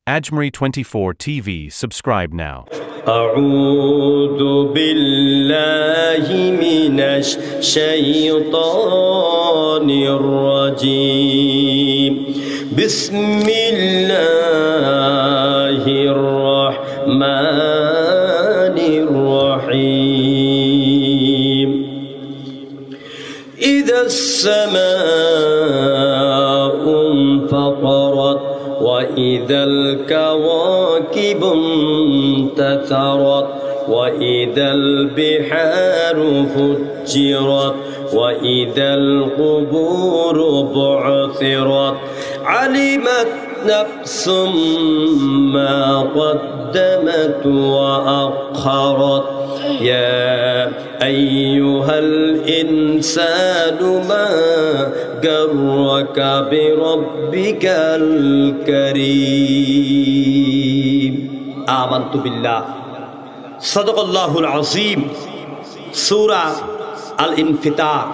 Ajmeri 24 TV. Subscribe now. أعوذ بالله من الشيطان الرجيم بسم الله الرحمن الرحيم إذا السماء انفطرت وإذا الكواكب انتثرت وإذا البحار فجرت وإذا القبور بعثرت علمت نفس ما قدمت وأخرت يا أيها الإنسان ما غرك بربك الكريم آمنت بالله صدق الله العظيم سورة الانفطار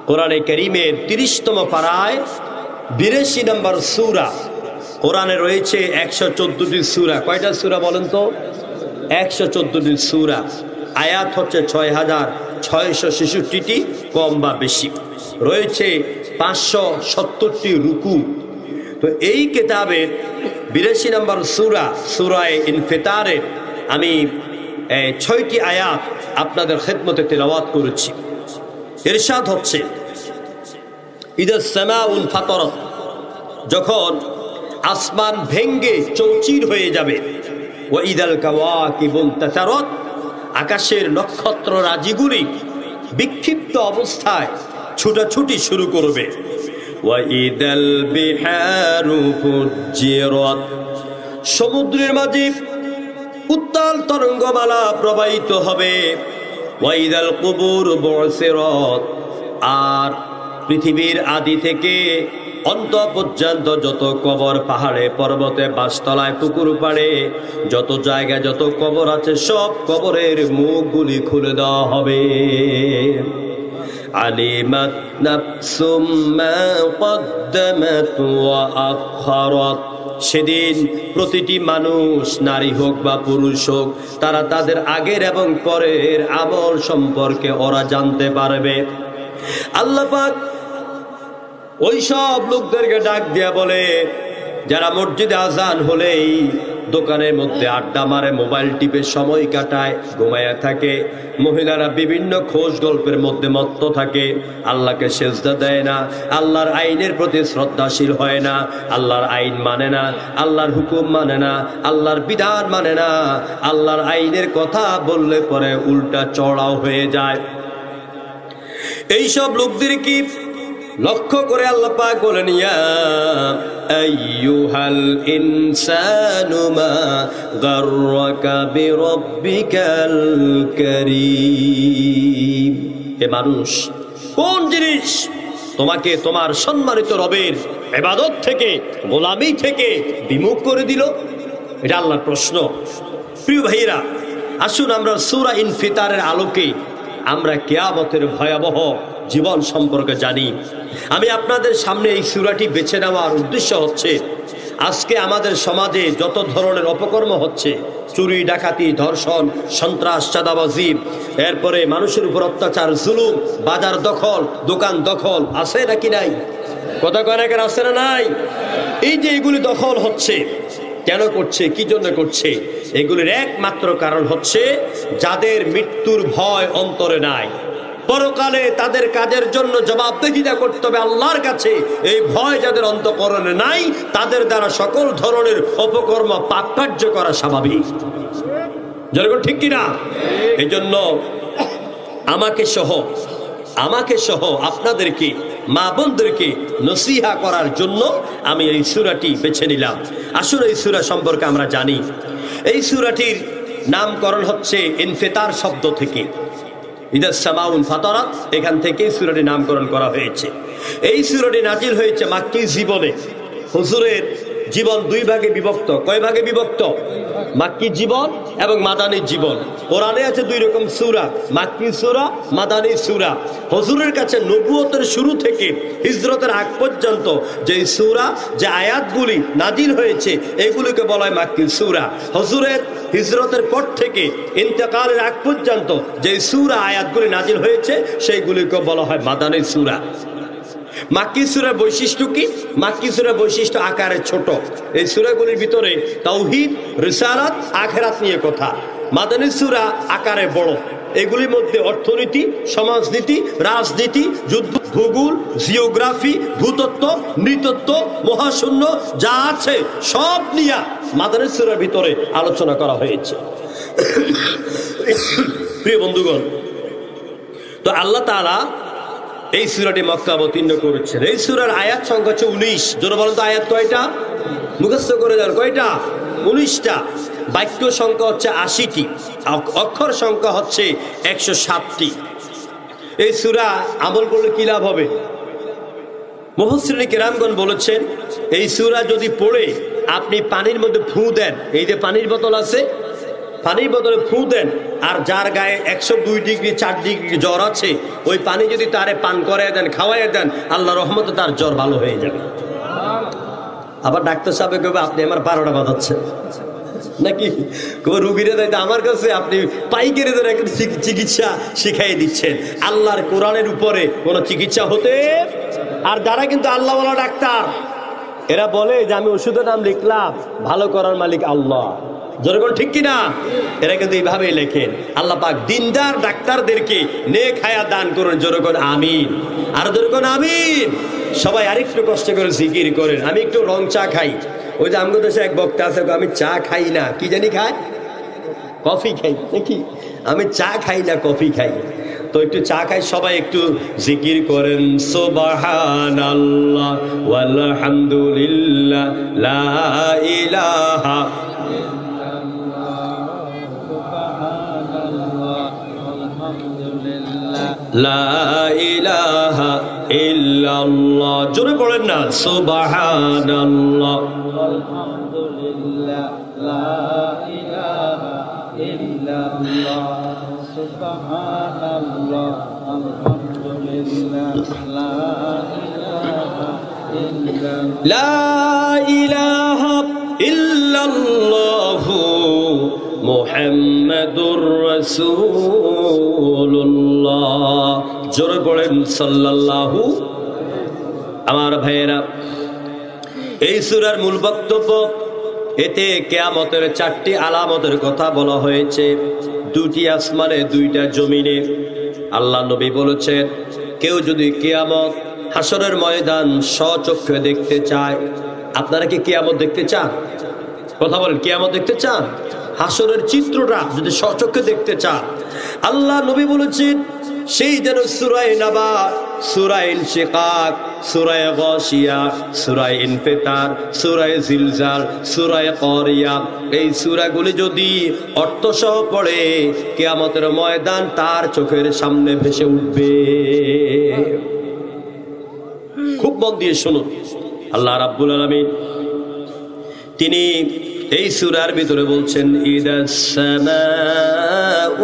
কোরআনে কারীমের 30তম পারায় 82 নম্বর সূরা। কোরআনে রয়েছে 114টি সূরা। কয়টা সূরা বলেন তো? 114টি সূরা। আয়াত হচ্ছে 6666টি, কম বা বেশি। রয়েছে 570টি রুকু। তো এই কিতাবের 82 নম্বর সূরা সূরায়ে ইনফিতারে আমি 6টি আয়াত আপনাদের খেদমতে তেলাওয়াত করেছি। ইরশাদ হচ্ছে ইদাস সামাউল ফাতারাত, যখন আসমান ভেঙ্গে চৌচির হয়ে যাবে, ওয়া ইদাল কাওয়াকিবু ইনতাসারাত, আকাশের নক্ষত্র রাজিগুলি বিক্ষিপ্ত অবস্থায় ছুটাছুটি শুরু করবে, ওয়া ইদাল বিহারু ফুজ্জিরাত, সমুদ্রের মাঝে উত্তাল তরঙ্গমালা প্রবাহিত হবে, ওয়া ইদাল কুবুর বু'সিরাত, আর পৃথিবীর আদি থেকে অন্ত পর্যন্ত যত কবর, পাহাড়ে পর্বতে বাসতলায় পুকুর পাড়ে যত জায়গায় যত কবর আছে সব কবরের মুখগুলি খুলে দেওয়া হবে। আলিমাত নাফসুম মা কদ্দামাত ওয়া আখারাত, সেদিন প্রতিটি মানুষ, নারী হোক বা পুরুষ হোক, তারা তাদের আগের এবং পরের আমল সম্পর্কে ওরা জানতে পারবে। আল্লাহ পাক ওই সব লোকদেরকে ডাক দিয়া বলে, যারা মসজিদে আজান হলেই দোকানের মধ্যে আড্ডা মারে, মোবাইল টিপে সময় কাটায়, ঘুমায়া থাকে, মহিলারা বিভিন্ন খোঁজ গল্পের মধ্যে মত্ত থাকে, আল্লাহকে সেজদা দেয় না, আল্লাহর আইনের প্রতি শ্রদ্ধাশীল হয় না, আল্লাহর আইন মানে না, আল্লাহর হুকুম মানে না, আল্লাহর বিধান মানে না, আল্লাহর আইনের কথা বললে পরে উল্টা চড়াও হয়ে যায়। এইসব লোকদের কি লক্ষ্য করে আল্লাহ পাক বলেন, ইয়া আইয়ুহাল ইনসানু মা গাররাকা বিরাব্বিকাল কারীম, হে মানুষ, কোন জিনিস তোমাকে তোমার সম্মানিত রবের ইবাদত থেকে, গোলামি থেকে বিমুখ করে দিল? এটা আল্লাহর প্রশ্ন। প্রিয় ভাইরা, আসুন আমরা সূরা ইনফিতারের আলোকে আমরা কিয়ামতের ভয়াবহ জীবন সম্পর্কে জানি। আমি আপনাদের সামনে এই সূরাটি বেছে নেওয়ার উদ্দেশ্য হচ্ছে, আজকে আমাদের সমাজে যত ধরনের অপকর্ম হচ্ছে, চুরি, ডাকাতি, ধর্ষণ, সন্ত্রাস, চাঁদাবাজি, এরপরে মানুষের উপর অত্যাচার, জুলুম, বাজার দখল, দোকান দখল, আছে নাকি নাই? কথা কয়েকের আছে না নাই? এই যে এগুলি দখল হচ্ছে, কেন করছে, কি জন্য করছে? এগুলির একমাত্র কারণ হচ্ছে যাদের মৃত্যুর ভয় অন্তরে নাই, পরকালে তাদের কাজের জন্য জবাবদিহিতা করতে হবে আল্লাহর কাছে, এই ভয় যাদের অন্তঃকরণে নাই, তাদের দ্বারা সকল ধরনের অপকর্ম, পাপ কার্য করা স্বাভাবিক। জনগণ ঠিক কিনা? এই জন্য আমাকে সহ আপনাদেরকে, মা বোনদেরকে নসিহা করার জন্য আমি এই সূরাটি বেছে নিলাম। আসলে এই সূরা সম্পর্কে আমরা জানি, এই সূরাটির নামকরণ হচ্ছে ইনফিতার শব্দ থেকে, ইদাস সামাউন ফাতারাত, এখান থেকে সূরাটির নামকরণ করা হয়েছে। এই সূরাটি নাজিল হয়েছে মাক্কি জীবনে, হুজুরের জীবন দুই ভাগে বিভক্ত। কয় ভাগে বিভক্ত? মাক্কি জীবন এবং মাদানী জীবন। কোরআনে আছে দুই রকম সূরা, মাক্কি সূরা, মাদানী সূরা। হুজুরের কাছে নবুয়তের শুরু থেকে হিজরতের আগ পর্যন্ত যে সূরা, যে আয়াতগুলি নাজিল হয়েছে, এগুলিকে বলা হয় মাক্কি সূরা। হুজুরের হিজরতের পর থেকে ইন্তেকালের আগ পর্যন্ত যে সূরা আয়াতগুলি নাজিল হয়েছে, সেইগুলিকে বলা হয় মাদানী সূরা। মাক্কি সূরার বৈশিষ্ট্য কি? মাক্কি সূরার বৈশিষ্ট্য আকারে ছোট। এই সূরাগুলির ভিতরে তাওহীদ, রিসালাত, আখিরাত নিয়ে কথা। মাদানী সূরা আকারে বড়। এগুলির মধ্যে অর্থনীতি, সমাজনীতি, রাজনীতি, যুদ্ধ, ভূগোল, জিওগ্রাফি, ভূতত্ত্ব, নৃতত্ত্ব, মহাশূন্য যা আছে সব নিয়ে মাদানী সূরার ভিতরে আলোচনা করা হয়েছে। প্রিয় বন্ধুগণ, তো আল্লাহ তাআলা এই সূরাটি মক্কা অবতীর্ণ করেছেন। এই সূরার আয়াত সংখ্যা হচ্ছে 19। জোরে বলেন তো আয়াত কয়টা? মুখস্থ করে যান, কয়টা? 19টা। বাক্য সংখ্যা হচ্ছে 80টি, অক্ষর সংখ্যা হচ্ছে 107টি। এই সূরা আমল করলে কি লাভ হবে? মুফাসসিরিন কেরামগণ বলেছেন, এই সূরা যদি পড়ে আপনি পানির মধ্যে ফু দেন, এই যে পানির বোতল আছে, পানির বোতলে ফু দেন, আর যার গায়ে 102 ডিগ্রি 4 ডিগ্রি জ্বর আছে, ওই পানি যদি তারে পান করায় দেন, খাওয়াইয়া দেন, আল্লাহ রহমতে তার জ্বর ভালো হয়ে যাবে। আবার ডাক্তার সাহেব কবে আপনি আমার 12টা বাজাচ্ছেন নাকি? রুগীরা দেয় আমার কাছে আপনি পাইকারি ধরে একটা চিকিৎসা শিখাই দিচ্ছেন। আল্লাহর কোরআনের উপরে কোনো চিকিৎসা হতে, আর যারা কিন্তু আল্লাহওয়ালা ডাক্তার, এরা বলে যে আমি ওষুধের নাম লিখলাম, ভালো করার মালিক আল্লাহ। যেরকম ঠিক কিনা? এরা কিন্তু এইভাবেই লেখেন। আল্লাহ পাক দিনদার ডাক্তারদেরকে নেক হায়াত দান করুন। যেরকম আমিন, আর যেরকম আমিন। সবাই আরেকটু কষ্ট করে জিকির করেন। আমি একটু রং চা খাই। ওই যে আমগো দেশে এক বক্তা আছে, আমি চা খাই না, কি জানি খায়, কফি খাই নাকি? আমি চা খাই না, কফি খাই। তো একটু চা খাই, সবাই একটু জিকির করেন, সুবহানাল্লাহ ওয়ালহামদুলিল্লাহ লা ইলাহা লা ইলাহা ইল্লাল্লাহ। জোরে পড়েন না, সুবহানাল্লাহ আলহামদুলিল্লাহ লা ইলাহা ইল্লাল্লাহ সুবহানাল্লাহ আলহামদুলিল্লাহ লা ইলাহা ইল্লাল্লাহ লা ইলাহা ইল্লাল্লাহু মুহাম্মাদুর রাসূলুল্লাহ। জোরে পড়েন সাল্লাল্লাহু। আমার ভাইয়েরা, এই সূরার মূল বক্তব্য, এতে কিয়ামতের 4টি আলামতের কথা বলা হয়েছে। 2টি আসমানে, 2টা জমিনে। আল্লাহ নবী বলেছেন, কেউ যদি কিয়ামত, হাসরের ময়দান স্বচক্ষে দেখতে চায়। আপনারা কি কিয়ামত দেখতে চান? কথা বলেন, কিয়ামত দেখতে চান? হাসরের চিত্রটা যদি স্বচক্ষে দেখতে চান, আল্লাহ নবী বলেছেন, সেই যেন সূরা নাবা, সূরা ইনশিকাক, সূরা গাশিয়া, সূরা ইনফিতার, সূরা জিলজাল, সূরা কারিয়া, এই সূরাগুলি যদি অর্থসহ পড়ে, কিয়ামতের ময়দান তার চোখের সামনে ভেসে উঠবে। খুব মন দিয়ে শুনুন। আল্লাহ রাব্বুল আলামিন তিনি এই সূরার ভিতরে বলছেন, ইদাস সামাউ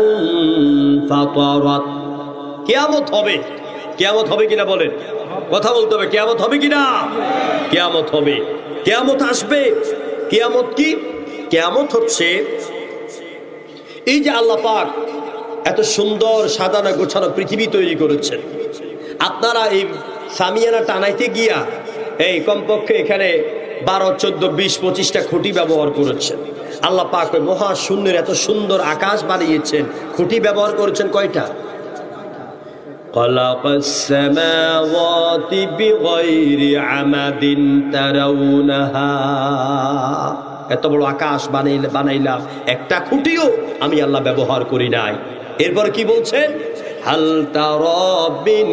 ফাতারাত, কিয়ামত হবে। কিয়ামত হবে কিনা বলেন, কথা বলতে হবে। কিয়ামত হবে কিনা? কিয়ামত হবে, কিয়ামত আসবে। কিয়ামত কি? কিয়ামত হচ্ছে এই যে আল্লাহ পাক এত সুন্দর সাজানো গোছানো পৃথিবী তৈরি করেছেন। আপনারা এই সামিয়ানা টানাইতে গিয়া এই কমপক্ষে এখানে 12, 14, 20, 25টা খুঁটি ব্যবহার করেছেন। আল্লাহ পাক ওই মহাশূন্যের এত সুন্দর আকাশ বানিয়েছেন, খুঁটি ব্যবহার করেছেন কয়টা? খালাকাস সামাওয়াতি বিগাইরি আমাদিন তারাউনাহা। এত বড় আকাশ বানাইলাম, একটা খুঁটিও আমি আল্লাহ ব্যবহার করি নাই। এরপর কি বলছেন? হাল তারা মিন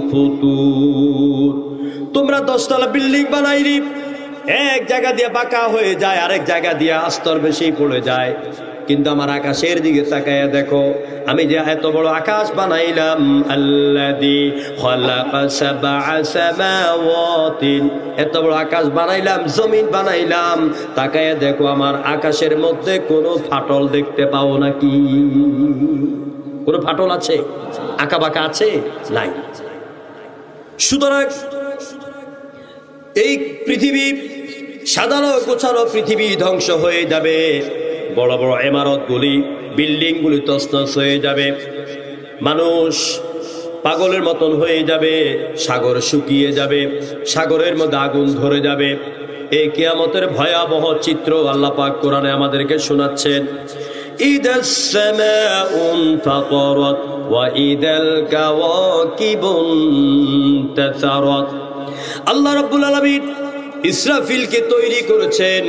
ফুতুর। তোমরা 10 তলা বিল্ডিং বানাইলি, এক জায়গা দিয়ে বাঁকা হয়ে যায়, আরেক জায়গা দিয়ে আস্তর বেশি পড়ে যায়। কিন্তু আমার আকাশের দিকে তাকায়া দেখো, আমি যে এত বড় আকাশ বানাইলাম, আল্লাযী খালাকা সাবআ সামাওয়াতিন, এত বড় আকাশ বানাইলাম, জমিন বানাইলাম, তাকায়া দেখো আমার আকাশের মধ্যে কোনো ফাটল দেখতে পাও নাকি? কোনো ফাটল আছে? আঁকা বাঁকা আছে? নাই। সুতরাং এই পৃথিবী সাজানো গোছানো পৃথিবী ধ্বংস হয়ে যাবে, বড় বড় ইমারতগুলি বিল্ডিংগুলি তছনছ হয়ে যাবে, মানুষ পাগলের মতন হয়ে যাবে, সাগর শুকিয়ে যাবে, সাগরের মধ্যে আগুন ধরে যাবে। এই কিয়ামতের ভয়াবহ চিত্র আল্লাহ পাক কোরআনে আমাদেরকে শোনাচ্ছেন। ইদাস সামাউন ফাতারাত ওয়া ইদাল কাওয়াকিবুন তাসারাত। আল্লাহ রাব্বুল আলামিন ইসরাফিলকে তৈরি করেছেন।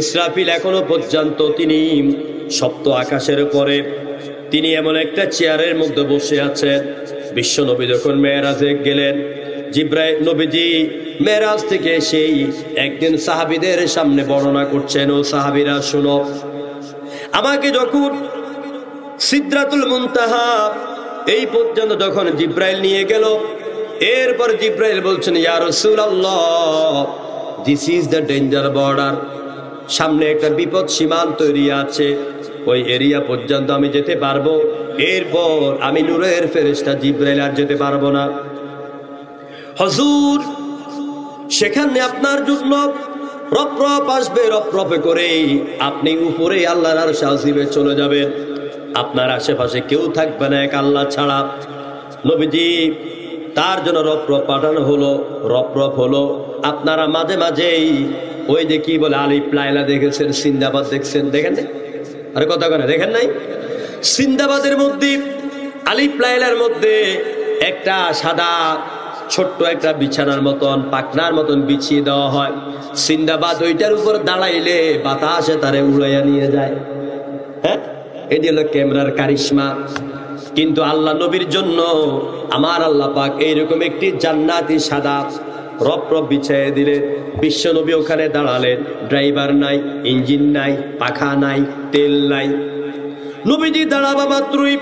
ইসরাফিল এখনো পর্যন্ত তিনি সপ্ত আকাশের উপরে তিনি এমন একটা চেয়ারের মধ্যে বসে আছেন। বিশ্ব নবী যখন মেরাজে গেলেন, জিব্রাইল নবীজি মেরাজ থেকে সেই একদিন সাহাবীদের সামনে বর্ণনা করছেন, ও সাহাবীরা শুনো, আমাকে যখন সিদরাতুল মুনতাহা এই পর্যন্ত যখন জিব্রাইল নিয়ে গেল, এরপর জিব্রাইল বলছেন, ইয়া রাসূলুল্লাহ, this is the danger border, সামনে একটা বিপদ সীমান্ত এরিয়া আছে, ওই এরিয়া পর্যন্ত আমি যেতে পারবো, এরপর আমি নূরের ফেরেশতা জিব্রাইল আর যেতে পারবো না। হুজুর, সেখানে আপনার জন্য রপ আসবে, রপে করে আপনি উপরে আল্লাহর আরশ আজিমে চলে যাবেন, আপনার আশেপাশে কেউ থাকবে না এক আল্লাহ ছাড়া। নবীজি তার জন্য রপ পাঠানো হলো, রপ হলো। আপনারা মাঝে মাঝেই ওই যে কি বলে আলিফ লায়লা দেখেছেন, সিন্দাবাদ দেখছেন, দেখেন নাই? আরে কথা কেন দেখেন নাই? সিন্দাবাদের মধ্যে আলিফ লায়লার মধ্যে একটা সাদা ছোট্ট একটা বিছানার মতন পাকনার মতন বিছিয়ে দেওয়া হয়। সিন্দাবাদ ওইটার উপর দাঁড়াইলে বাতাসে তারে উড়াইয়া নিয়ে যায়। হ্যাঁ, এটি হলো ক্যামেরার কারিশমা। কিন্তু আল্লাহ নবীর জন্য আমার আল্লাহ পাক এইরকম একটি জান্নাতি সাদা রপ বিছিয়ে দিলেন। বিশ্ব নবী ওখানে দাঁড়ালেন, ড্রাইভার নাই, ইঞ্জিন নাই, পাখা নাই, তেল নাই। নবীজি দাঁড়াবা মাত্রই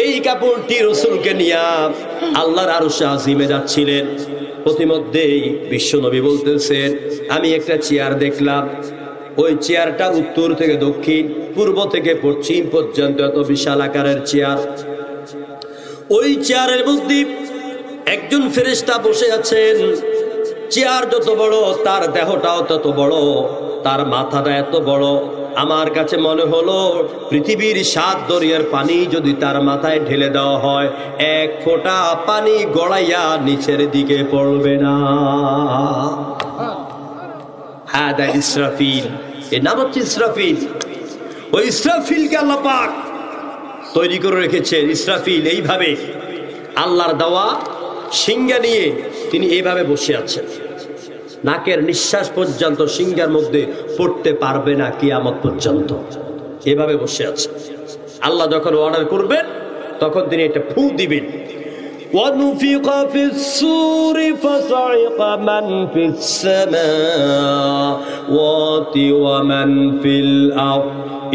এই কাপড়টি রসুলকে নিয়ে আল্লাহর আরশে আজিমে যাচ্ছিলেন। প্রতিমধ্যেই বিশ্ব নবী বলতেছেন, আমি একটা চেয়ার দেখলাম, ওই চেয়ারটা উত্তর থেকে দক্ষিণ, পূর্ব থেকে পশ্চিম পর্যন্ত এত বিশাল আকারের চেয়ার। ওই চেয়ারের মধ্যে একজন ফেরেশতা বসে আছেন। চেয়ার যত বড় তার দেহটাও তত বড়, তার মাথাটা এত বড়। আমার কাছে মনে হলো পৃথিবীর 7 দরিয়ার পানি যদি তার মাথায় ঢেলে দেওয়া হয়, এক ফোঁটা পানি গড়াইয়া নিচের দিকে পড়বে না। হাদা ইসরাফিল, এর নাম হচ্ছে ইসরাফিল। ওই ইসরাফিলকে আল্লাহ পাক তৈরি করে রেখেছেন। ইসরাফিল এইভাবে আল্লাহর দেওয়া সিংহা নিয়ে তিনি এইভাবে বসে আছেন। নাকের নিঃশ্বাস পর্যন্ত সিংহার মধ্যে পড়তে পারবে না কিয়ামত পর্যন্ত, এভাবে বসে আছে। আল্লাহ যখন অর্ডার করবেন তখন তিনি এটা ফু দিবেন। وَنُفِخَ فِي الصُّورِ فَصَعِقَ مَنْ فِي السَّمَاوَاتِ وَمَنْ فِي الْأَرْضِ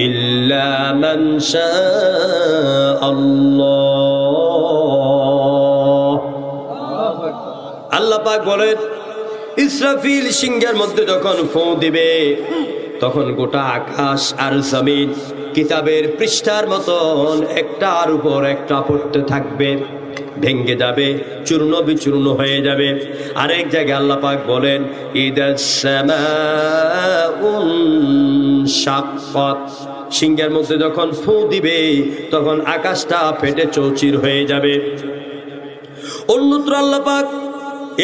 إِلَّا مَنْ شَاءَ اللَّهُ। আল্লাহ পাক বলেন, ইসরাফিল সিংহের মধ্যে যখন ফু দিবে তখন গোটা আকাশ আর জমিন কিতাবের পৃষ্ঠার মতন একটার উপর একটা পড়তে থাকবে, ভেঙ্গে যাবে, চূর্ণ বিচূর্ণ হয়ে যাবে। আরেক জায়গায় আল্লাহ পাক বলেন, ইদাস সামাউন শাক্কাত, সিংহের মধ্যে যখন ফু দিবে তখন আকাশটা ফেটে চৌচির হয়ে যাবে। অন্যত্র আল্লাহ পাক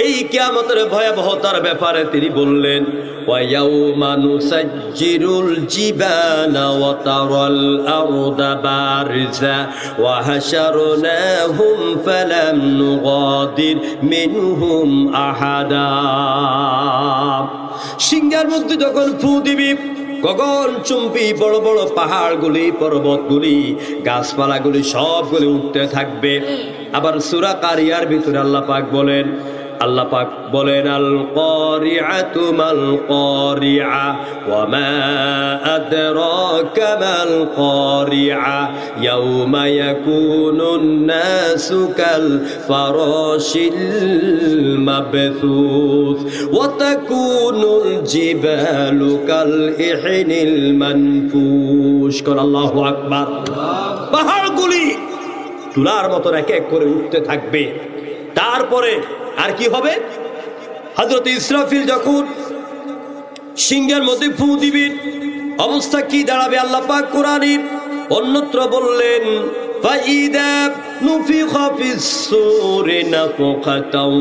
এই কিয়ামতের ভয়াবহতার ব্যাপারে তিনি বললেন, ওয়ায়াউমা নুসাজ্জিরুল জিবালা ওয়া তারাল আরদা বারিজা ওয়া হাশারনাহুম ফালাম নুগাদির মিনহুম আহাদা। সিংহার মধ্যে যখন ফু দিবি, গগন চুম্বি বড় বড় পাহাড়গুলি, পর্বতগুলি, গাছপালাগুলি সবগুলি উঠতে থাকবে। আবার সূরা কারিয়ার ভিতরে আল্লাহ পাক বলেন, আল্লাহ পাক বলেন আল কারিআতু মাল কারিআ ওয়া মা আদরাকা মাল কারিআ ইয়াউমা ইয়াকুনুন নাসু কাল ফারাশিল মাবথুস ওয়া তাকুনুল জিবালু কাল ইহনিল মানফুশ। কোন আল্লাহু আকবার। পাহাড়গুলি তুলার মতো এক এক করে উঠতে থাকবে। তারপরে আর কি হবে? হযরত ইসরাফিল যখন সিংহের মধ্যে ফু দিবেন, অবস্থা কি দাঁড়াবে আল্লাহ পাক কোরআনে অন্যত্র বললেন ফাইদা নুফিখা ফিস সূরি নাফখাতাও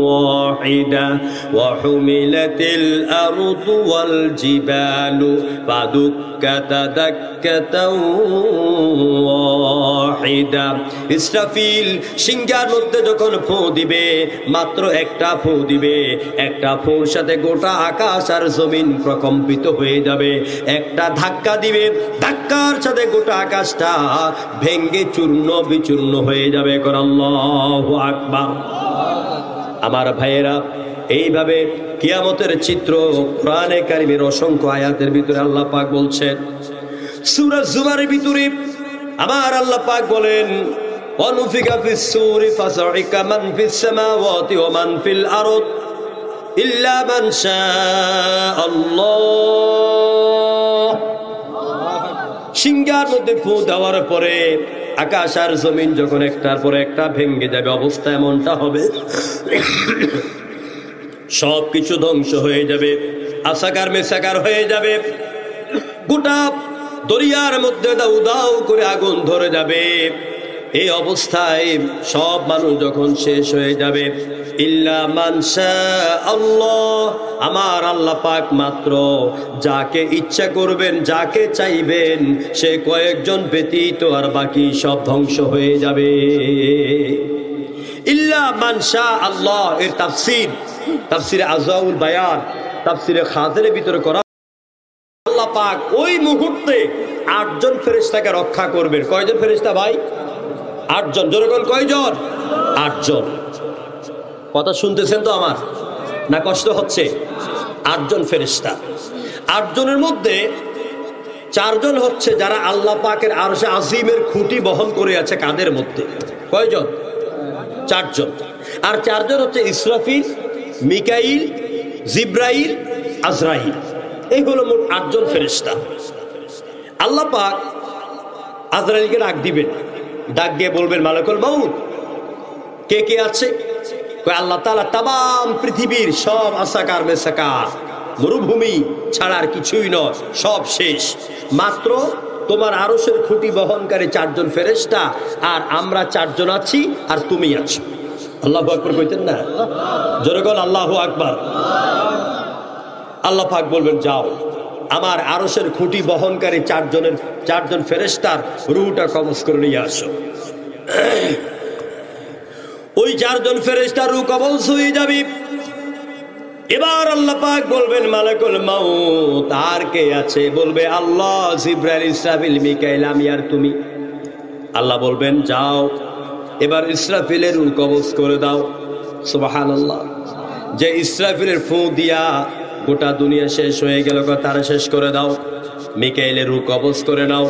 ওয়াহিদা ওয়া হুমিলাতিল আরদু ওয়াল জিবালু ফাদুক্কাতা দাক্কাতাও ওয়াহিদা। ইসরাফিল সিংহার মধ্যে যখন ফু দিবে, মাত্র একটা ফু দিবে, একটা ফুর সাথে গোটা আকাশ আর জমিন প্রকম্পিত হয়ে যাবে। একটা ধাক্কা দিবে, ধাক্কার সাথে গোটা আকাশটা ভেঙ্গে চূর্ণ বিচূর্ণ হয়ে যাবে। কোন আল্লাহু আকবার। আমার ভাইয়েরা, এইভাবে কিয়ামতের চিত্র কোরআনে কারীমের অসংখ্য আয়াতের ভিতরে আল্লাহ পাক বলছেন। সূরা জুমারের ভিতরে আমার আল্লাহ পাক বলেন ওয়ানুফিকা ফিস সূরি ফাসাইকা মান ফিস সামাওয়াতি ওয়া মান ফিল আরদ ইল্লা মান শাআল্লাহ। সিংহার মধ্যে ফু দেওয়ার পরে আকাশ আর জমিন যখন একটার পর একটা ভেঙে যাবে, অবস্থা এমনটা হবে সবকিছু ধ্বংস হয়ে যাবে, আসাকার মেসাকার হয়ে যাবে। গোটা দরিয়ার মধ্যে দাউ দাউ করে আগুন ধরে যাবে। এই অবস্থায় সব মানুষ যখন শেষ হয়ে যাবে, ইল্লা মান শাআল্লাহ, আমার আল্লাহ পাক মাত্র যাকে ইচ্ছা করবেন, যাকে চাইবেন, সে কয়েকজন ব্যতীত আর বাকি সব ধ্বংস হয়ে যাবে। ইল্লা মান শাআল্লাহ এর তাফসীরে আযওয়াউল বায়ান, তাফসীরে খাযিরের ভিতরে করা আল্লাহ পাক ওই মুহূর্তে 8 জন ফেরেশতাকে রক্ষা করবেন। কয়জন ফেরেশতা ভাই? 8 জন। জোরে বল, কয়জন? 8 জন। কথা শুনতেছেন তো আমার, না কষ্ট হচ্ছে? 8 জন ফেরেশতা। 8 জনের মধ্যে 4 জন হচ্ছে যারা আল্লাহ পাকের আরশে আজিমের খুঁটি বহন করে আছে কাদের মধ্যে। কয়জন? 4 জন। আর 4 জন হচ্ছে ইসরাফিল, মিকাইল, জিব্রাইল, আজরাইল। এই হলো মোট 8 জন ফেরেশতা। আল্লাহ পাক আজরাইলকে ডাক দিবেন, ডাক দিয়ে বলবেন মালাকুল মাউত কে কে আছে? আল্লাহ তাআলা তামাম পৃথিবীর সব আসাকার মেসাকার মরুভূমি ছাড়া আর কিছুই নয়, সব শেষ। মাত্র তোমার আরশের খুঁটি বহনকারী 4 জন ফেরেশতা, আর আমরা 4 জন আছি, আর তুমি আছো। আল্লাহু আকবার কইতেন না? জোরে বল আল্লাহু আকবার। আল্লাহ পাক বলবেন যাও, আমার আরশের খুঁটি বহনকারী 4 জন ফেরেশতার রূহটা কবজ করে নিয়ে আসো। ওই 4 জন ফেরেশতার রূহ কবজ হয়ে যাবে। এবার আল্লাহ পাক বলবেন মালাকুল মাউত আর কে আছে? বলবে আল্লাহ, জিবরাইল, ইসরাফিল, মিকাইল, আমি আর তুমি। আল্লাহ বলবেন যাও, এবার ইসরাফিলের রূহ কবজ করে দাও। সুবহানাল্লাহ। যে ইসরাফিলের ফু দিয়া গোটা দুনিয়া শেষ হয়ে গেল, তারা শেষ করে দাও। মিকাইলের রূহ কবজ করে নাও।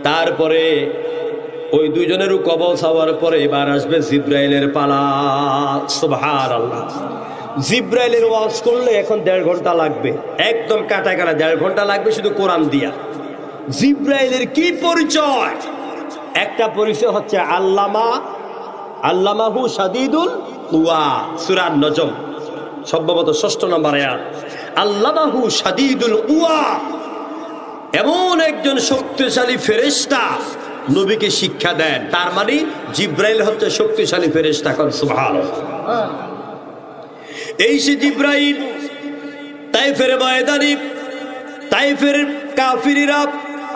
তারপরে ওই 2 জনের রূহ কবজ হওয়ার পরে এবার আসবে জিব্রাইলের পালা। সুবহানাল্লাহ। জিব্রাইলের ওয়াজ করলে এখন 1.5 ঘন্টা লাগবে, একদম কাটা কাটা 1.5 ঘন্টা লাগবে শুধু কোরআন দিয়া। জিব্রাইলের কি পরিচয়? একটা পরিচয় হচ্ছে আল্লামাহু শাদীদুল কুওয়া, সূরা নজম সম্ভবত 6 নম্বর আয়াত। আল্লামাহু শাদীদুল কুওয়া, এমন একজন শক্তিশালী ফেরেশতা নবীকে শিক্ষা দেন। তার মানে জিব্রাইল হচ্ছে শক্তিশালী ফেরেশতা। কোন সুবহানাল্লাহ। এই সে জিব্রাইল তাইফের ময়দানে তাইফের কাফিররা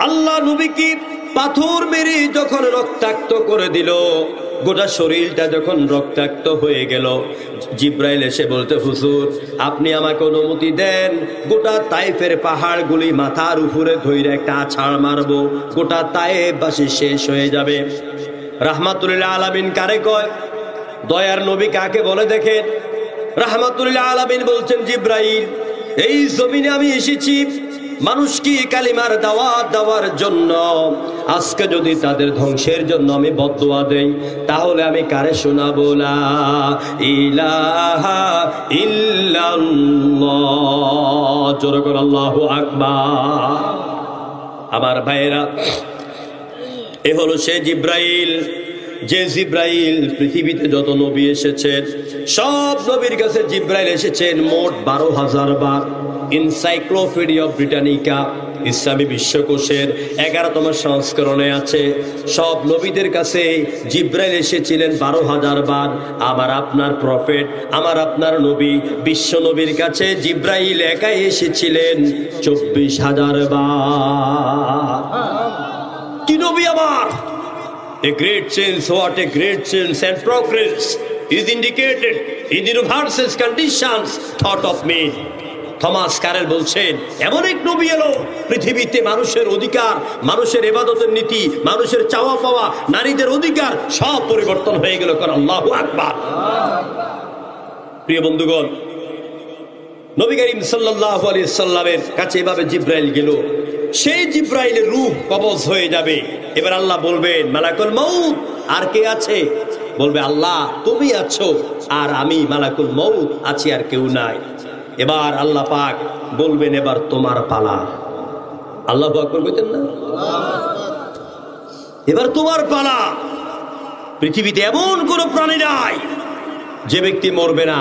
আল্লাহ নবীকে পাথর মেরে যখন রক্তাক্ত করে দিল, গোটা শরীরটা যখন রক্তাক্ত হয়ে গেল, জিব্রাইল এসে বলতে হুজুর আপনি আমাকে অনুমতি দেন, গোটা তাইফের পাহাড়গুলি মাথার উপরে ধইরা একটা আছাড় মারবো, গোটা তাইফবাসী শেষ হয়ে যাবে। রাহমাতুল লিল আলামিন কারে কয়? দয়ার নবী কাকে বলে দেখেন, রাহমাতুল আলামিন বলছেন জিব্রাইল, এই জমিনে আমি এসেছি মানুষকে কালিমার দাওয়াত দেওয়ার জন্য। আজকে যদি তাদের ধ্বংসের জন্য আমি বদদুয়া দেই, তাহলে আমি কারে শোনাবো? লা ইলাহা ইল্লাল্লাহ, জোরে করে আল্লাহু আকবার। আমার ভাইয়েরা, এ হলো সে জিব্রাইল, যে জিব্রাইল পৃথিবীতে যত নবী এসেছেন সব নবীর কাছে জিব্রাইল এসেছেন মোট 12,000 বার। এনসাইক্লোপিডিয়া ব্রিটানিকা ইসলামী বিশ্বকোষের 11তম সংস্করণে আছে, সব নবীদের কাছে জিব্রাইল এসেছিলেন 12,000 বার। আমার আপনার প্রফেট, আমার আপনার নবী বিশ্ব নবীর কাছে জিব্রাইল একাই এসেছিলেন 24,000 বার। কি নবী আমার! A great change, what a great change and progress is indicated in the universe's conditions thought of me. Thomas Carlyle বলছেন, এমন এক নবী এলো পৃথিবীতে মানুষের অধিকার, মানুষের ইবাদতের নীতি, মানুষের চাওয়া পাওয়া, নারীদের অধিকার সব পরিবর্তন হয়ে গেল। কারণ আল্লাহু আকবার। প্রিয় বন্ধুগণ, নবী করিম সাল্লাল্লাহু আলাইহি সাল্লামের কাছে এভাবে জিব্রাইল গেল, সেই জিব্রাইলের রূহ কবজ হয়ে যাবে। এবার আল্লাহ বলবেন, মালাকুল মউত আর কে আছে? বলবে, আল্লাহ তুমি আছো আর আমি মালাকুল মউত আছি, আর কেউ নাই। এবার আল্লাহ পাক বলবেন, এবার তোমার পালা। আল্লাহু আকবার বলতেন না? এবার তোমার পালা। পৃথিবীতে এমন কোন প্রাণী নাই যে ব্যক্তি মরবে না,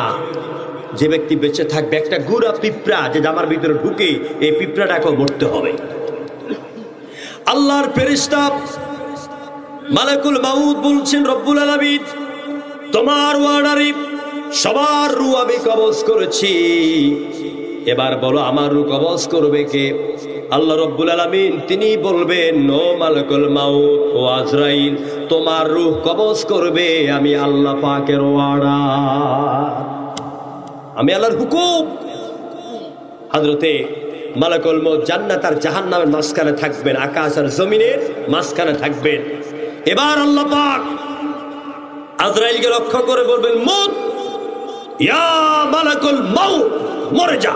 যে ব্যক্তি বেঁচে থাকবে। একটা গুড়া পিঁপড়া যে জামার ভিতরে ঢুকে, এই পিঁপড়াটাকে মরতে হবে। আল্লাহর ফেরেশতা মালাকুল মাউত বলছেন, রব্বুল আলামিন তোমার ওয়ার্ডারে সবার রূহ আমি কবজ করেছি, এবার বলো আমার রূহ কবজ করবে কে? আল্লাহ রব্বুল আলামিন তিনি বলবেন, ও মালাকুল মাউত, ও আজরাইল, তোমার রূহ কবজ করবে আমি আল্লাহ পাকের ওয়ার্ডার, আমি আল্লাহর হুকুম। হযরতে মালাকুল মউত জান্নাত আর জাহান্নামের মাঝখানে থাকবেন, আকাশ আর জমিনের মাঝখানে থাকবেন। এবার আল্লাহ পাক আজরাইলকে লক্ষ্য করে বলবেন, মউত, ইয়া মালাকুল মউত, মরে যা।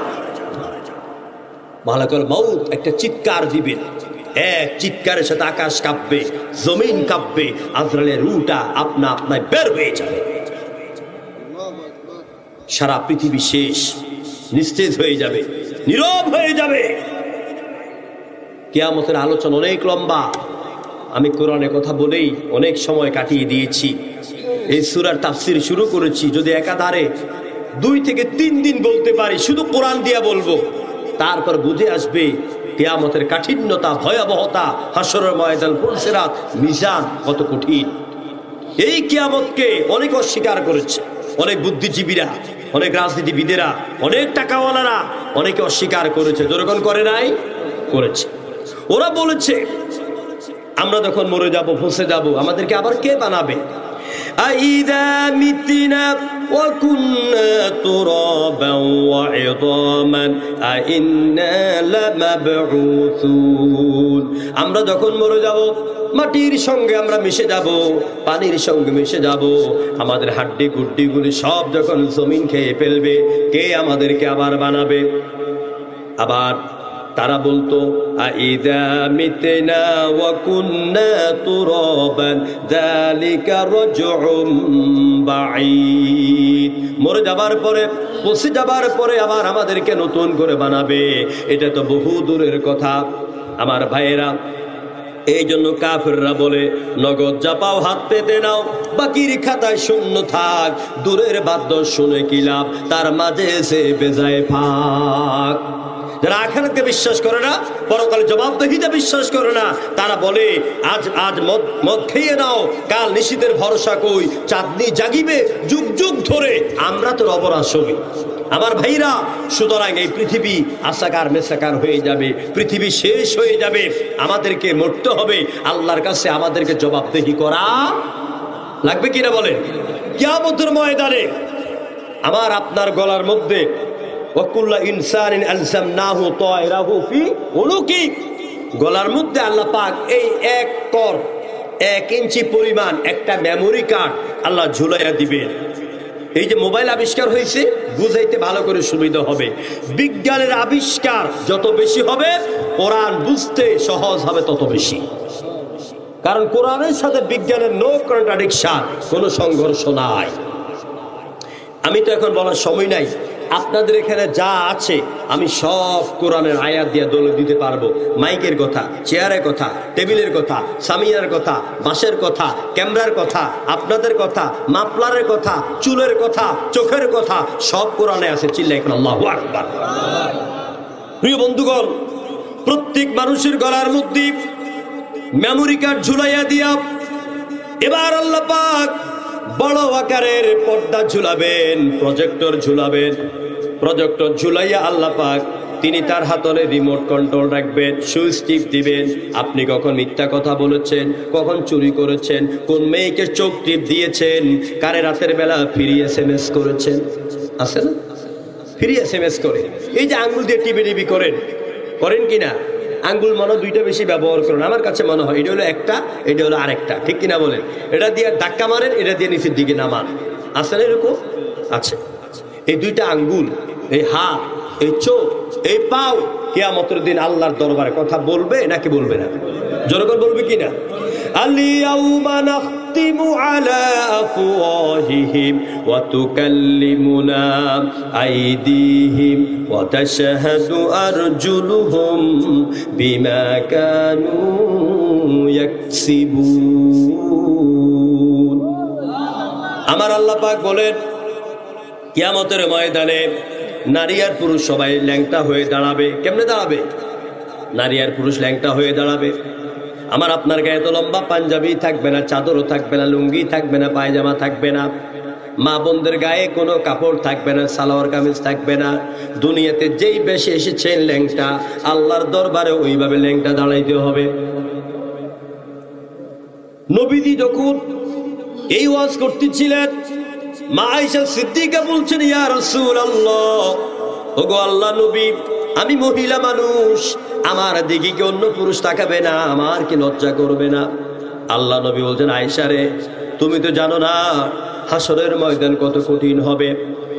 মালাকুল মউত একটা চিৎকার দিবেন, এক চিৎকারের সাথে আকাশ কাঁপবে, জমিন কাঁপবে, আজরাইলের রূহটা আপনা আপনায় বের হয়ে যাবে। সারা পৃথিবী শেষ, নিস্তেজ হয়ে যাবে, নীরব হয়ে যাবে। কিয়ামতের আলোচনা অনেক লম্বা, আমি কোরআনে কথা বলেই অনেক সময় কাটিয়ে দিয়েছি। এই সূরার তাফসীর শুরু করেছি, যদি একাধারে 2 থেকে 3 দিন বলতে পারি, শুধু কোরআন দিয়া বলবো, তারপর বুঝে আসবে কিয়ামতের কাঠিন্যতা, ভয়াবহতা, হাসরের ময়দান, পুলসিরাত, মিজান কত কঠিন। এই কিয়ামতকে অনেক অস্বীকার করেছে, অনেক বুদ্ধিজীবীরা, অনেক রাজনীতিবিদেরা, অনেক টাকাওয়ালারা অনেকে অস্বীকার করেছে। যখন করে নাই, করেছে। ওরা বলেছে আমরা যখন মরে যাব, ফসে যাব, আমাদেরকে আবার কে বানাবে? আইদা মিতিনা ওয়া কুন্না তুরাবান ওয়া ইদামান আইন্না লামাবউসুন। আমরা যখন মরে যাব, মাটির সঙ্গে আমরা মিশে যাব, পানির সঙ্গে মিশে যাব, আমাদের হাড্ডি গুড্ডিগুলি সব যখন জমিন খেয়ে ফেলবে, কে আমাদেরকে আবার বানাবে? আবার তারা বলতো, আইদা মিতনা ওয়া কুন্না তুরাবান যালিকা রাজউম বাঈদ। মরে যাবার পরে, পচে যাবার পরে আবার আমাদেরকে নতুন করে বানাবে, এটা তো বহু দূরের কথা। আমার ভাইয়েরা, এই জন্য কাফেররা বলে, নগদ যা পাও হাত পেতে নাও, বাকির খাতায় শূন্য থাক, দূরের বাদ্য শুনে কি লাভ, তার মাঝে এসে বেজায় ফাঁক। যারা আখিরাতকে বিশ্বাস করে না, পরকালে জবাবদিহিতে বিশ্বাস করে না, তারা বলে আজ মদ খেয়ে নাও, কাল নিশীথের ভরসা কই, চাঁদনি জাগিবে যুগ যুগ ধরে, আমরা তো রব আসবে। আমার ভাইরা, সুতরাং এই পৃথিবী আসাকার মেসাকার হয়ে যাবে, পৃথিবী শেষ হয়ে যাবে, আমাদেরকে মরতে হবে, আল্লাহর কাছে আমাদেরকে জবাবদিহি করা লাগবে কিনা বলেন? কিয়ামতের ময়দানে আমার আপনার গলার মধ্যে ওয়াকুল্লা ইনসানিন আলজামনাহু তায়রাহু ফি উনুকি, গলার মধ্যে আল্লাহ পাক এই 1 ইঞ্চি পরিমাণ একটা মেমোরি কার্ড আল্লাহ ঝুলাইয়া দিবেন। এই যে মোবাইল আবিষ্কার হয়েছে, বুঝাইতে ভালো করে সুবিধা হবে। বিজ্ঞানের আবিষ্কার যত বেশি হবে, কোরআন বুঝতে সহজ হবে তত বেশি। কারণ কোরআনের সাথে বিজ্ঞানের নো কন্ট্রাডিকশন, কোনো সংঘর্ষ নাই। আমি তো এখন বলার সময় নাই, আপনাদের এখানে যা আছে আমি সব কোরআনের আয়াত দিয়ে দলে দিতে পারবো। মাইকের কথা, চেয়ারের কথা, টেবিলের কথা, সামিয়ার কথা, বাঁশের কথা, ক্যামেরার কথা, আপনাদের কথা, মাফলারের কথা, চুলের কথা, চোখের কথা, সব কোরআনে আছে। চিল্লাই এখন আল্লাহু আকবার। প্রিয় বন্ধুগণ, প্রত্যেক মানুষের গলার মধ্যে মেমোরি কার্ড ঝুলাইয়া দিয়া এবার আল্লাহ পাক বড় আকারের পর্দা ঝুলাবেন, প্রজেক্টর ঝুলাবেন। প্রজেক্টর ঝুলাইয়া আল্লাহ পাক তিনি তার হাতলে রিমোট কন্ট্রোল রাখবেন, সুইচ টিপ দিবেন। আপনি কখন মিথ্যা কথা বলেছেন, কখন চুরি করেছেন, কোন মেয়েকে চোখ টিপ দিয়েছেন, কারে রাতের বেলা ফ্রি SMS করেছেন, আছে না ফ্রি SMS করে। এই যে আঙ্গুল দিয়ে টিপি করেন কিনা? আঙ্গুল মনে দুইটা বেশি ব্যবহার করেন, আমার কাছে মনে হয় এটা হলো একটা, এটা হলো আরেকটা, ঠিক কিনা বলেন? এটা দিয়ে ধাক্কা মারেন, এটা দিয়ে নিচের দিকে নামান, আছে না এরকম? আছে। এই দুইটা আঙ্গুল, এই হাত, এই চোখ, এই পাও কিয়ামতের দিন আল্লাহর দরবারে কথা বলবে নাকি বলবে না? জনগণ বলবে কিনা? আল-ইয়াউমা নাখতিমু আলা আফওয়াহিহিম ওয়া তুকাল্লিমুনা আইদিহিম ওয়া তাশহাদু আরজুলুহুম বিমা কানু ইয়াকসিবুন। আমার আল্লাহ পাক বলেন, কিয়ামতের ময়দানে নারী আর পুরুষ সবাই ল্যাংটা হয়ে দাঁড়াবে। কেমনে দাঁড়াবে? নারী আর পুরুষ ল্যাংটা হয়ে দাঁড়াবে। আমার আপনার গায়ে তো লম্বা পাঞ্জাবি থাকবে না, চাদরও থাকবে না, লুঙ্গি থাকবে না, পায়জামা থাকবে না, মা বোনদের গায়ে কোনো কাপড় থাকবে না, সালোয়ার কামিজ থাকবে না। দুনিয়াতে যেই বেশি এসেছেন ল্যাংটা, আল্লাহর দরবারে ওইভাবে ল্যাংটা দাঁড়াইতে হবে। নবীজি যখন এই ওয়াজ করতেছিলেন, মা আয়েশা সিদ্দিকা বলছেন, ইয়া রাসূলুল্লাহ, ওগো আল্লাহ নবী, আমি মহিলা মানুষ, আমার দিকে কি অন্য পুরুষ তাকাবে না? আমার কি লজ্জা করবে না? আল্লাহ নবী বলছেন, আয়েশা রে, তুমি তো জানো না হাসরের ময়দান কত কঠিন হবে।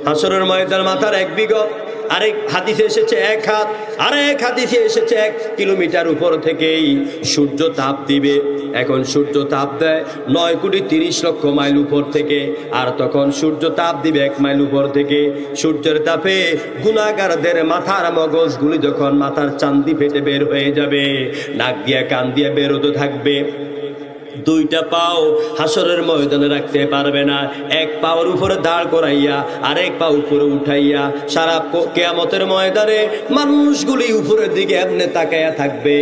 হাসরের ময়দান মাথার 1 বিঘত, আরেক হাদিসে এসেছে 1 হাত, আরেক হাদিসে এসেছে 1 কিলোমিটার উপর থেকেই সূর্য তাপ দিবে। এখন সূর্য তাপ দেয় 9,30,00,000 মাইল উপর থেকে, আর তখন সূর্য তাপ দিবে 1 মাইল উপর থেকে। সূর্যের তাপে গুনাহগারদের মাথার মগজগুলি যখন মাথার চান্দি ফেটে বের হয়ে যাবে, নাক দিয়ে কান দিয়ে বেরোতে থাকবে। 2টা পাও হাসরের ময়দানে রাখতে পারবে না, 1 পাওর উপরে দাঁড় করাইয়া আরেক পা উপরে উঠাইয়া সারা কিয়ামতের ময়দানে মানুষগুলি উপরের দিকে এমনি তাকায়া থাকবে।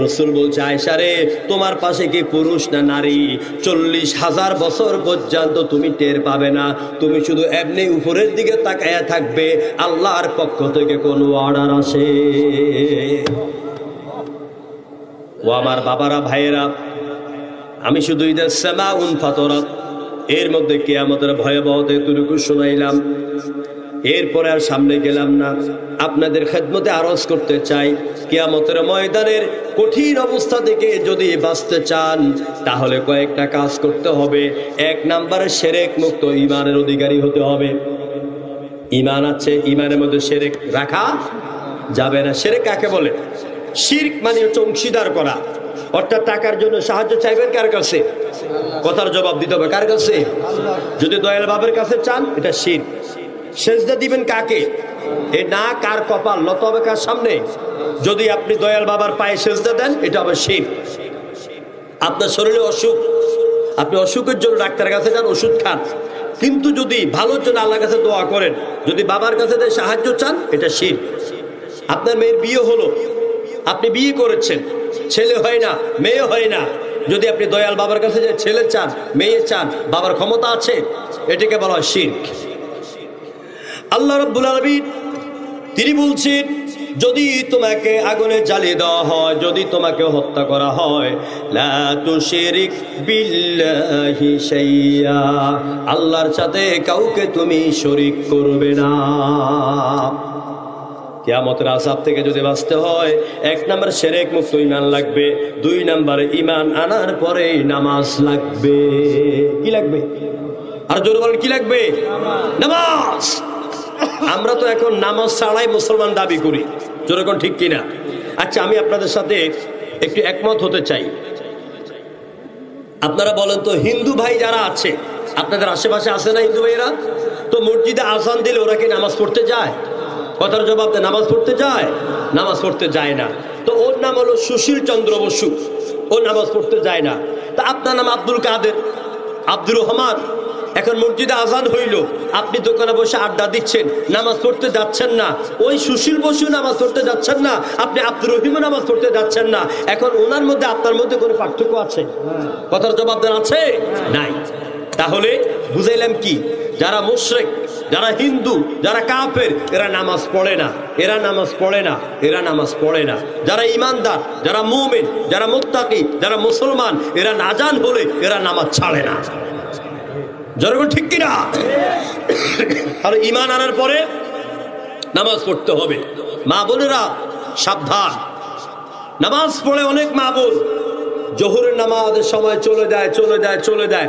রাসূল বলছে, আয়েশা রে, তোমার পাশে কি পুরুষ না নারী? 40,000 বছর পর্যন্ত তুমি টের পাবে না, তুমি শুধু এমনি উপরের দিকে তাকায়া থাকবে। আল্লাহর পক্ষ থেকে কোনো অর্ডার আসে। ও আমার বাবারা, ভাইয়েরা, আমি শুধু ইদা সামাউন ফাতরাত এর মধ্যে কিয়ামতের ভয়াবহতা এতটুকু শোনাইলাম, এরপরে আর সামনে গেলাম না। আপনাদের খেদমতে আরজ করতে চাই, কিয়ামতের ময়দানের কঠিন অবস্থা থেকে যদি বাঁচতে চান, তাহলে কয়েকটা কাজ করতে হবে। 1 নম্বরে শিরক মুক্ত ঈমানের অধিকারী হতে হবে। ঈমান আছে, ঈমানের মধ্যে শিরক রাখা যাবে না। শিরক কাকে বলে? শিরক মানে হচ্ছে অংশীদার করা, অর্থাৎ টাকার জন্য সাহায্য চাইবেন কার কাছে? কথার জবাব দিতে হবে কার কাছে? যদি দয়াল বাবার কাছে চান, এটা শিরক। সেজদা দিবেন কাকে? এ না কার কপাল নত হবে কার সামনে? যদি আপনি দয়াল বাবার পায়ে সেজদা দেন, এটা হবে শিরক। আপনার শরীরে অসুখ, আপনি অসুখের জন্য ডাক্তারের কাছে যান, ওষুধ খান, কিন্তু যদি ভালোর জন্য আল্লাহর কাছে দোয়া করেন, যদি বাবার কাছে সাহায্য চান, এটা শিরক। আপনার মেয়ের বিয়ে হলো, আপনি বিয়ে করেছেন, ছেলে হয় না, মেয়ে হয় না, যদি আপনি দয়াল বাবার কাছে যে ছেলে চান, মেয়ে চান, বাবার ক্ষমতা আছে, এটাকে বলা হয় শিরক। আল্লাহ রাব্বুল আলামিন তিনি বলছেন, যদি তোমাকে আগুনে জ্বালিয়ে দেওয়া হয়, যদি তোমাকে হত্যা করা হয়, লা তুশরিক বিল্লাহি শাইয়া, আল্লাহর সাথে কাউকে তুমি শরীক করবে না। কিয়ামতের আযাব থেকে যদি বাঁচতে হয়, 1 নাম্বার শিরক মুক্ত ঈমান লাগবে, 2 নাম্বারে ঈমান আনার পরে নামাজ লাগবে। কি লাগবে? আর জোরে বলেন কি লাগবে? নামাজ। আমরা তো এখন নামাজ ছাড়াই মুসলমান দাবি করি, জোরে কোন ঠিক কিনা? আচ্ছা, আমি আপনাদের সাথে একটু একমত হতে চাই। আপনারা বলেন তো, হিন্দু ভাই যারা আছে আপনাদের আশেপাশে আছে না হিন্দু ভাইরা? তো মসজিদে আযান দিলে ওরা কি নামাজ পড়তে যায়? কথার জবাব দেয়, নামাজ পড়তে যায়? নামাজ পড়তে যায় না। তো ওর নাম হলো সুশীল চন্দ্র বসু, ও নামাজ পড়তে যায় না। তা আপনার নাম আব্দুল কাদের, আব্দুর রহমান, এখন মসজিদে আযান হইল, আপনি দোকানে বসে আড্ডা দিচ্ছেন, নামাজ পড়তে যাচ্ছেন না। ওই সুশীল বসু নামাজ পড়তে যাচ্ছেন না, আপনি আব্দুর রহিমও নামাজ পড়তে যাচ্ছেন না। এখন ওনার মধ্যে আপনার মধ্যে কোনো পার্থক্য আছে? কথার জবাব দেন আছে? নাই। তাহলে বুঝাইলাম কি? যারা মুশরিক, যারা হিন্দু, যারা কাফের, এরা নামাজ পড়ে না, এরা নামাজ পড়ে না, এরা নামাজ পড়ে না। যারা ইমানদার, যারা মুমিন, যারা মুত্তাকি, যারা মুসলমান, এরা আযান হলে এরা নামাজ ছাড়ে না। জনগণ ঠিক কিনা? আর ঈমান আনার পরে নামাজ পড়তে হবে। মা বোনেরা সাবধান, নামাজ পড়ে অনেক মা বোন জোহরের নামাজের সময় চলে যায়।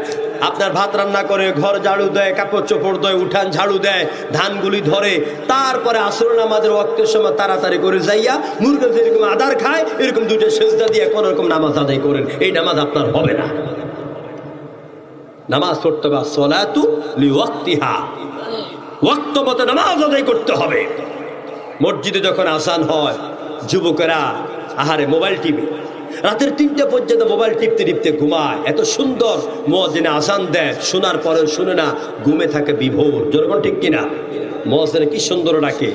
আপনার ভাত রান্না করে, ঘর ঝাড়ু দেয়, কাপড় চোপড় দেয়, উঠান ঝাড়ু দেয়, ধানগুলি ধরে, তারপরে আসর নামাজের ওয়াক্তের সময় তাড়াতাড়ি করে যাইয়া মুরগি যেরকম আদার খায় এরকম 2টা সেজদা দিয়ে কোন রকম নামাজ আদায় করেন। এই নামাজ আপনার হবে না। নামাজ পড়তে হবে সলাতু লিওয়াক্তিহা, ওয়াক্ত মতো নামাজ আদায় করতে হবে। মসজিদে যখন আযান হয়, যুবকেরা আহারে মোবাইল টিভি, রাতের 3টা পর্যন্ত মোবাইল টিপতে ঘুমায়। এত সুন্দর মুয়াজ্জিন আযান দেয়, শোনার পরে শুনে না, ঘুমে থাকে বিভোর। জোরগণ ঠিক কিনা? মুয়াজ্জিন কি সুন্দর ডাকে,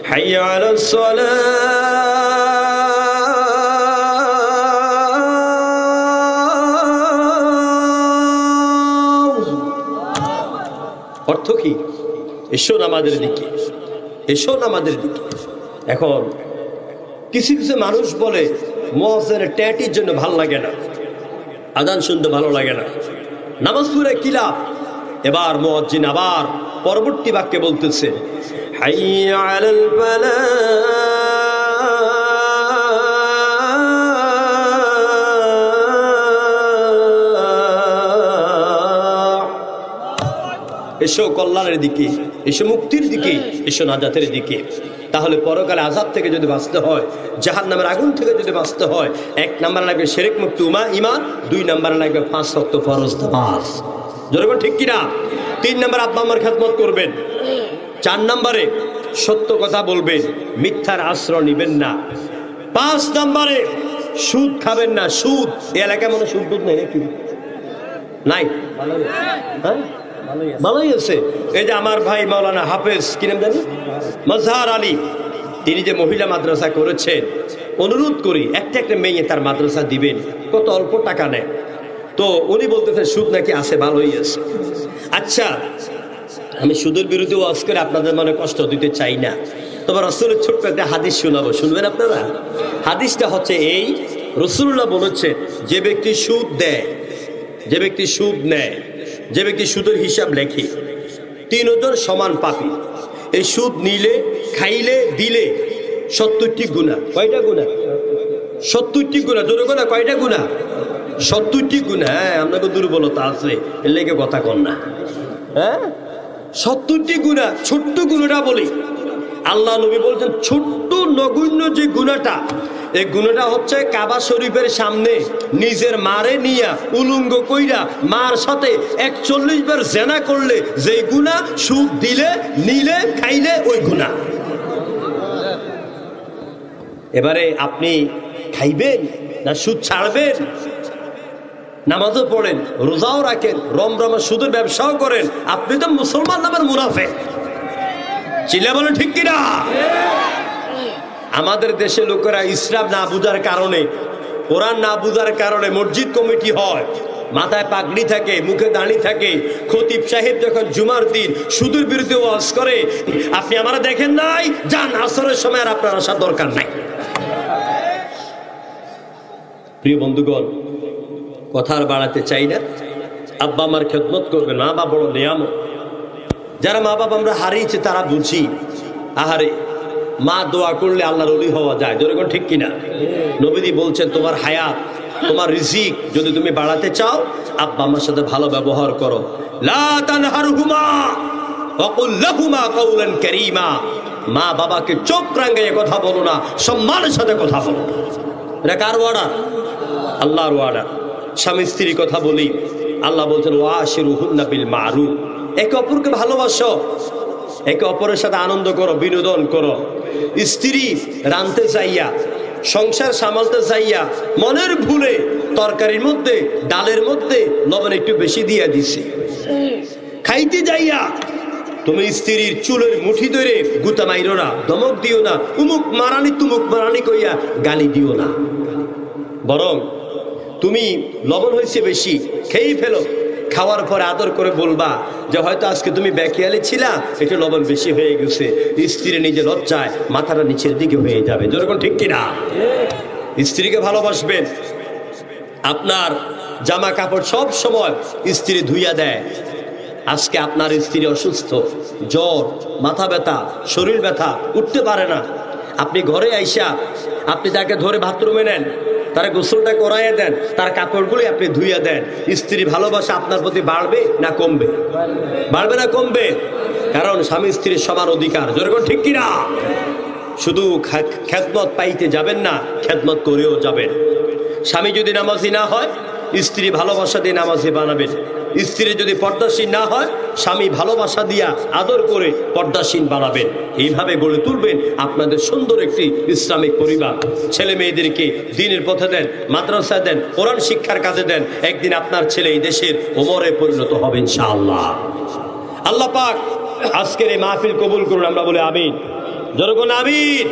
হাইয়া আলাস সালাহ। অর্থ কি? এসো নামাজের দিকে, এসো নামাজের দিকে। এখন কিছু কিছু মানুষ বলে মুয়াজ্জিনের ট্যাটির জন্য ভালো লাগে না, আযান শুনতে ভালো লাগে না, নামাজ পড়ে কি লাভ? এবার মুয়াজ্জিন আবার পরবর্তী বাক্যে বলতেছে, হাইয়া আলাল ফালাহ, এসো কল্যাণের দিকে, এসো মুক্তির দিকে, এসো নাজাতের দিকে। তাহলে পরকালে আযাব থেকে যদি বাঁচতে হয়, জাহান্নামের আগুন থেকে যদি বাঁচতে হয়, 1 নাম্বার লাগবে শিরক মুক্ত ঈমান, 2 নাম্বার লাগবে 5 ওয়াক্ত ফরজ নামাজ। জোরে ঠিক কিনা? 3 নাম্বার আব্বা আম্মার খেদমত করবেন, 4 নাম্বারে সত্য কথা বলবেন, মিথ্যার আশ্রয় নেবেন না, 5 নাম্বারে সুদ খাবেন না। সুদ এই এলাকায় মনে সুদ নেই নাকি? নাই? হ্যাঁ, ভালোই আছে। এই যে আমার ভাই মাওলানা হাফেজ, কি নাম জানি, মাজহার আলী, তিনি যে মহিলা মাদ্রাসা করেছেন, অনুরোধ করি একটা মেয়ে তার মাদ্রাসা দিবেন, কত অল্প টাকা নেয়। তো উনি বলতেছেন সুদ নাকি আছে, ভালোই আছে। আচ্ছা, আমি সুদের বিরুদ্ধে ওয়াজ করে আপনাদের মনে কষ্ট দিতে চাই না, তবে রাসূলের ছোট্ট একটা হাদিস শোনাবো, শুনবেন আপনারা? হাদিসটা হচ্ছে এই, রাসূলুল্লাহ বলেছেন, যে ব্যক্তি সুদ দেয়, যে ব্যক্তি সুদ নেয়, যে ব্যক্তি সুদের হিসাব লেখে, 3 জন সমান পাপী। এই সুদ নিলে, খাইলে, দিলে 70টি গুনাহ। কয়টা গুনাহ? 70টি গুনাহ। জোরে গুনাহ কয়টা গুনাহ? 70টি গুনাহ। হ্যাঁ, আপনাকে দুর্বলতা আছে, এর লেগে কথা কন না। হ্যাঁ, 70টি গুনাহ। ছোট্ট গুনাহটা বলি, আল্লাহ নবী বলছেন ছোট্ট নগণ্য যে গুনাহটা, এই গুনাহটা হচ্ছে কাবা শরীফের সামনে নিজের মারে নিয়া উলঙ্গ কইরা মার সাথে 41 বার জেনা করলে যে গুনাহ, সুদ দিলে, নিলে, খাইলে ওই গুনাহ। এবারে আপনি খাইবেন না সুদ ছাড়বেন? নামাজও পড়েন, রোজাও রাখেন, রমরমা সুদের ব্যবসাও করেন, আপনি তো মুসলমান নামের মুনাফিক। চিল্লা বলেন ঠিক কিনা? আমাদের দেশে লোকেরা ইসলাম না বুঝার কারণে, কোরআন না বুঝার কারণে মসজিদ কমিটি হয়, মাথায় পাগড়ি থাকে, মুখে দাড়ি থাকে, খতিব সাহেব যখন জুমার দিন সুদের বিরুদ্ধে ওয়াজ করে, আপনি আমারা দেখেন নাই, যান আসরের সময় আর আপনার আসার দরকার নাই। প্রিয় বন্ধুগণ, কথা আর বাড়াতে চাই না। আব্বা আমার খেদমত করবেন, মা বাবা বড় নিয়ামত। যারা মা বাবা আমরা হারিয়েছি তারা বুঝি, আহারে মা দোয়া করলে আল্লাহর ওলি হওয়া যায়, যেরকম ঠিক কিনা? নবীজি বলছেন তোমার হায়াত, তোমার রিজিক যদি তুমি বাড়াতে চাও, আব্বা আম্মার সাথে ভালো ব্যবহার করো। লা তানহারহুমা ওয়া কুল লাহুমা কাওলান কারীমা। মা বাবাকে চোখ রাঙিয়ে কথা বলো না, সম্মানের সাথে কথা বলো। এটা কার ওয়ার্ডার? আল্লাহর ওয়ার্ডার। স্বামী স্ত্রীর কথা বলি, আল্লাহ বলছেন ওয়াশিরুহুন্না বিল মারুফ। একে অপরকে ভালোবাসো, একে অপরের সাথে আনন্দ করো, বিনোদন করো। স্ত্রী রাঁধতে চাইয়া, সংসার সামালতে চাইয়া মনের ভুলে তরকারির মধ্যে, ডালের মধ্যে লবণ একটু বেশি দিয়ে দিছে, খাইতে যাইয়া তুমি স্ত্রীর চুলের মুঠি ধরে গুতা মাইরো না, ধমক দিও না, উমুক মারানি তুমুক মারানি কইয়া গালি দিও না। বরং তুমি লবণ হয়েছে বেশি, খেয়েই ফেলো। খাওয়ার পরে আদর করে বলবা যে হয়তো আজকে তুমি ব্যাকিয়ালে ছিলা, একটু লবণ বেশি হয়ে গেছে। স্ত্রী নিজে লজ্জায় মাথাটা নিচের দিকে হয়ে যাবে, যেরকম ঠিক কিনা? স্ত্রীকে ভালোবাসবেন। আপনার জামা কাপড় সব সময় স্ত্রী ধুইয়া দেয়। আজকে আপনার স্ত্রী অসুস্থ, জ্বর, মাথা ব্যথা, শরীর ব্যথা, উঠতে পারে না। আপনি ঘরে আইসা আপনি তাকে ধরে বাথরুমে নেন, তার গোসলটা করাইয়া দেন, তার কাপড়গুলি আপনি ধুইয়া দেন। স্ত্রী ভালোবাসা আপনার প্রতি বাড়বে না কমবে? বাড়বে না কমবে? কারণ স্বামী স্ত্রীর সমান অধিকার, যেরকম ঠিক কিনা? শুধু খেদমত পাইতে যাবেন না, খেদমত করেও যাবেন। স্বামী যদি নামাজি না হয়, স্ত্রী ভালোবাসা দিয়ে নামাজি বানাবেন। স্ত্রী যদি পর্দাসীন না হয়, স্বামী ভালোবাসা দিয়া আদর করে পর্দাসীন বানাবেন। এইভাবে গড়ে তুলবেন আপনাদের সুন্দর একটি ইসলামিক পরিবার। ছেলে মেয়েদেরকে দ্বীনের পথে দেন, মাদ্রাসায় দেন, কোরআন শিক্ষার কাজে দেন। একদিন আপনার ছেলে এই দেশের ওমরে পরিণত হবে ইনশাআল্লাহ। আল্লাহ পাক আজকের এই মাহফিল কবুল করুন, আমরা বলি আমিন। জনগণ আমিন।